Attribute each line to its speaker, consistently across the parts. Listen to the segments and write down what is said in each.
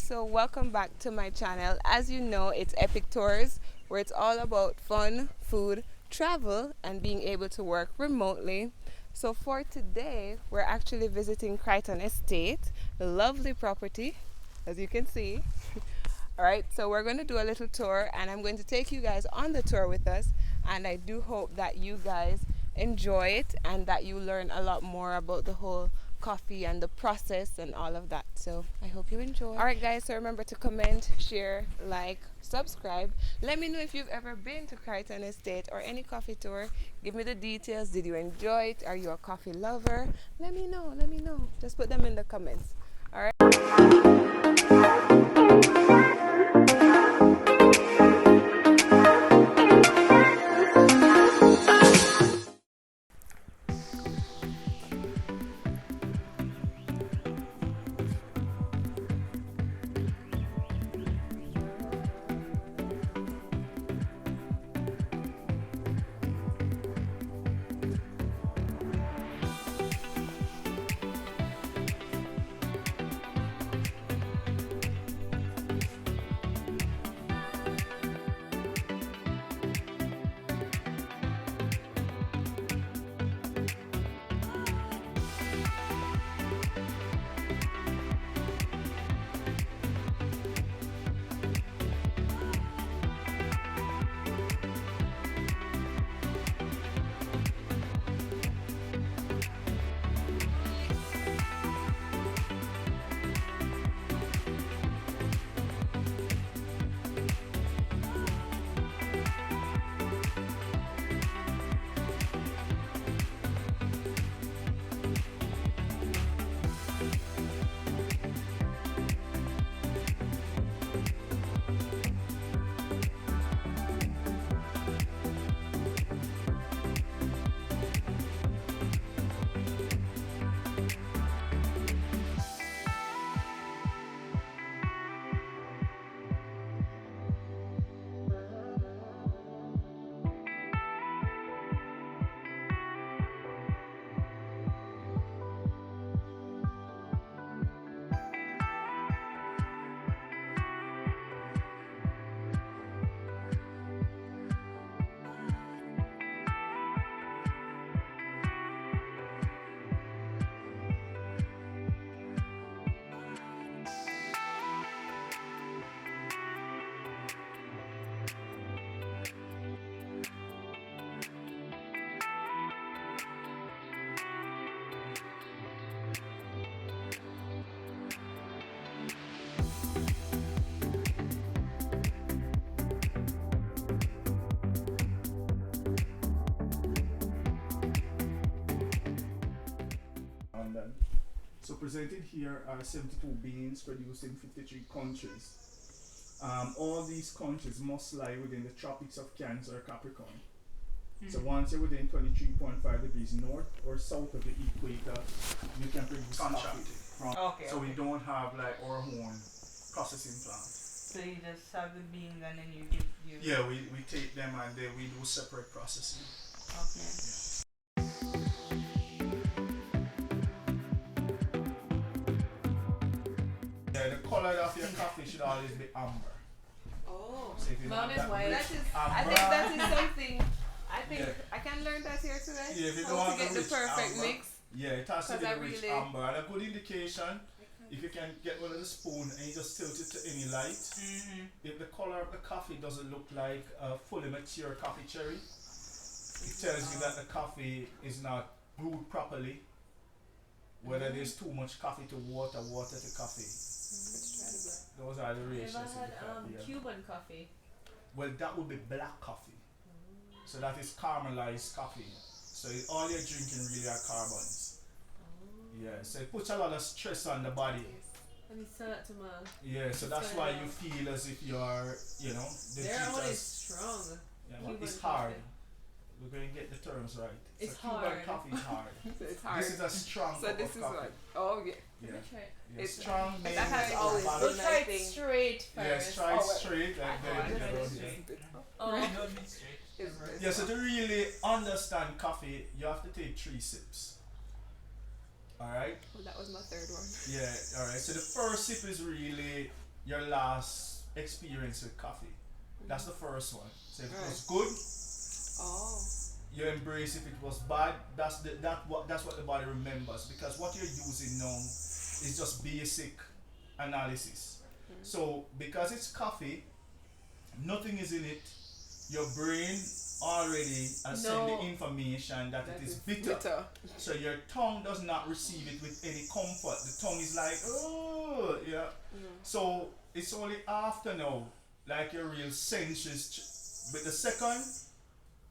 Speaker 1: so welcome back to my channel. As you know, it's Epic Tours, where it's all about fun, food, travel, and being able to work remotely. So for today, we're actually visiting Craighton Estate, a lovely property, as you can see. All right, so we're going to do a little tour, and I'm going to take you guys on the tour with us, and I do hope that you guys enjoy it and that you learn a lot more about the whole coffee and the process and all of that. So I hope you enjoy. All right, guys, so remember to comment, share, like, subscribe. Let me know if you've ever been to Craighton Estate or any coffee tour. Give me the details. Did you enjoy it? Are you a coffee lover? Let me know. Just put them in the comments. All right.
Speaker 2: London. So presented here are 72 beans produced in 53 countries. All these countries must lie within the tropics of Cancer or Capricorn. So once you're within 23.5 degrees north or south of the equator, you can produce coffee. So we don't have like our own processing plant.
Speaker 1: So you just have the beans and then you give you.
Speaker 2: Yeah, we take them and then we do separate processing.
Speaker 1: Okay.
Speaker 2: Yeah, the color of your coffee should always be amber.
Speaker 1: Oh,
Speaker 2: So if you
Speaker 1: mine
Speaker 2: want
Speaker 1: is
Speaker 2: that
Speaker 1: white.
Speaker 2: rich
Speaker 1: I
Speaker 2: amber,
Speaker 1: think that is something. I think
Speaker 2: Yeah.
Speaker 1: I can learn that here today.
Speaker 2: Yeah, if you
Speaker 1: How
Speaker 2: don't
Speaker 1: to
Speaker 2: want
Speaker 1: get the
Speaker 2: rich
Speaker 1: perfect
Speaker 2: amber,
Speaker 1: mix.
Speaker 2: yeah, it has to
Speaker 1: 'Cause
Speaker 2: be
Speaker 1: I
Speaker 2: the rich
Speaker 1: really-
Speaker 2: amber. And a good indication, if you can get one of the spoon and you just tilt it to any light, if the color of the coffee doesn't look like a fully mature coffee cherry, it tells you that the coffee is not brewed properly. Whether there's too much coffee to water, water to coffee. Those are the ratios.
Speaker 3: Ever
Speaker 2: of the
Speaker 3: had
Speaker 2: coffee, yeah.
Speaker 3: Cuban coffee?
Speaker 2: Well, that would be black coffee. So that is caramelized coffee. So all you're drinking really are carbons. Yeah, so it puts a lot of stress on the body.
Speaker 3: Let me send that to my.
Speaker 2: Yeah, so that's why you feel as if you're, you know, the
Speaker 3: They're
Speaker 2: heat
Speaker 3: always
Speaker 2: has-
Speaker 3: strong.
Speaker 2: yeah,
Speaker 3: Cuban
Speaker 2: it's hard.
Speaker 3: coffee.
Speaker 2: We're going to get the terms right.
Speaker 3: It's
Speaker 2: so Cuban
Speaker 3: hard.
Speaker 2: coffee is hard.
Speaker 1: So it's hard.
Speaker 2: This is a strong
Speaker 1: So
Speaker 2: cup
Speaker 1: this
Speaker 2: of
Speaker 1: is
Speaker 2: coffee.
Speaker 1: what. Oh yeah.
Speaker 2: Yeah.
Speaker 3: Let me try it.
Speaker 2: Yeah,
Speaker 1: It's-
Speaker 2: strong made
Speaker 1: that has
Speaker 2: with
Speaker 1: always
Speaker 2: balance.
Speaker 3: We'll
Speaker 1: been
Speaker 3: try
Speaker 1: my
Speaker 3: it
Speaker 1: thing.
Speaker 3: straight first.
Speaker 2: Yes, try it
Speaker 1: Oh, well,
Speaker 2: straight and then
Speaker 3: I
Speaker 2: you
Speaker 3: tried
Speaker 2: go
Speaker 3: it
Speaker 2: here.
Speaker 3: straight.
Speaker 1: Oh.
Speaker 3: Oh.
Speaker 2: Yeah, so to really understand coffee, you have to take 3 sips. Alright?
Speaker 1: Well, that was my third one.
Speaker 2: Yeah, alright. So the first sip is really your last experience with coffee. That's the first one. So if it was
Speaker 1: Right.
Speaker 2: good,
Speaker 1: Oh.
Speaker 2: you embrace. If it was bad, that's what the body remembers, because what you're using now is just basic analysis. So because it's coffee, nothing is in it, your brain already has sent
Speaker 3: No.
Speaker 2: the information that it is bitter. So your tongue does not receive it with any comfort. The tongue is like, oh, yeah. So it's only after now, like your real senses. But the second,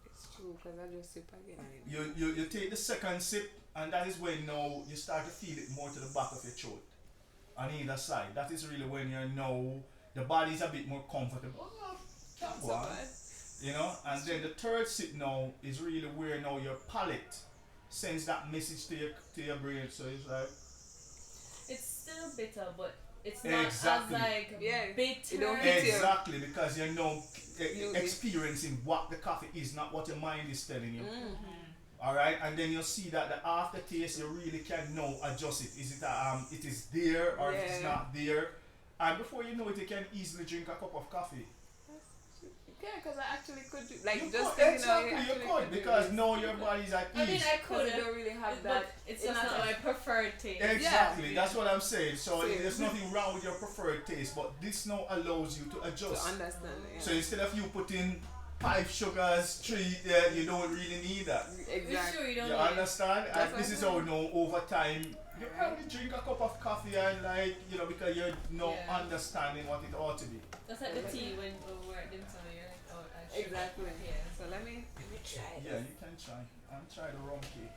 Speaker 1: It's true, because I just sip again.
Speaker 2: you take the second sip, and that is when now you start to feel it more to the back of your throat, on either side. That is really when you're now, the body is a bit more comfortable. Oh, can't go on. You know, and then the third sip now is really where now your palate sends that message to your brain. So it's like,
Speaker 3: It's still bitter, but it's not
Speaker 2: Exactly.
Speaker 3: as like
Speaker 1: Yeah.
Speaker 3: bitter.
Speaker 1: You don't hit you.
Speaker 2: exactly, because you're now
Speaker 1: You-
Speaker 2: experiencing what the coffee is, not what your mind is telling you.
Speaker 1: Mm.
Speaker 2: Alright, and then you'll see that the aftertaste, you really can now adjust it. Is it it is there, or if it's
Speaker 1: Yeah.
Speaker 2: not there, and before you know it, you can easily drink a cup of coffee.
Speaker 1: Yeah, because I actually could do, like,
Speaker 2: You
Speaker 1: just
Speaker 2: could,
Speaker 1: thinking
Speaker 2: exactly,
Speaker 1: now,
Speaker 2: you
Speaker 1: actually
Speaker 2: could,
Speaker 1: do
Speaker 2: because
Speaker 1: this.
Speaker 2: now your body's at
Speaker 3: I mean,
Speaker 2: ease.
Speaker 3: I
Speaker 1: Because
Speaker 3: could,
Speaker 1: you don't really have
Speaker 3: but
Speaker 1: that.
Speaker 3: it's just not my preferred taste.
Speaker 2: Exactly,
Speaker 3: Yeah.
Speaker 2: that's what I'm saying. So
Speaker 1: Same.
Speaker 2: there's nothing wrong with your preferred taste, but this now allows you to
Speaker 1: To
Speaker 2: adjust.
Speaker 1: understand it.
Speaker 2: So instead of you putting 5 sugars, 3, you don't really need that.
Speaker 1: Exactly.
Speaker 3: Sure, you don't
Speaker 2: You
Speaker 3: need it.
Speaker 2: understand?
Speaker 1: That's
Speaker 2: And this is
Speaker 1: what
Speaker 2: how now over time you probably drink a cup of coffee and like, you know, because you're now
Speaker 3: Yeah.
Speaker 2: understanding what it ought to be.
Speaker 3: That's like the tea when we were at dim sum, you're like, oh, I should.
Speaker 1: Exactly.
Speaker 3: Yeah.
Speaker 1: So let me try
Speaker 2: Yeah, you can try. And try the rum cake.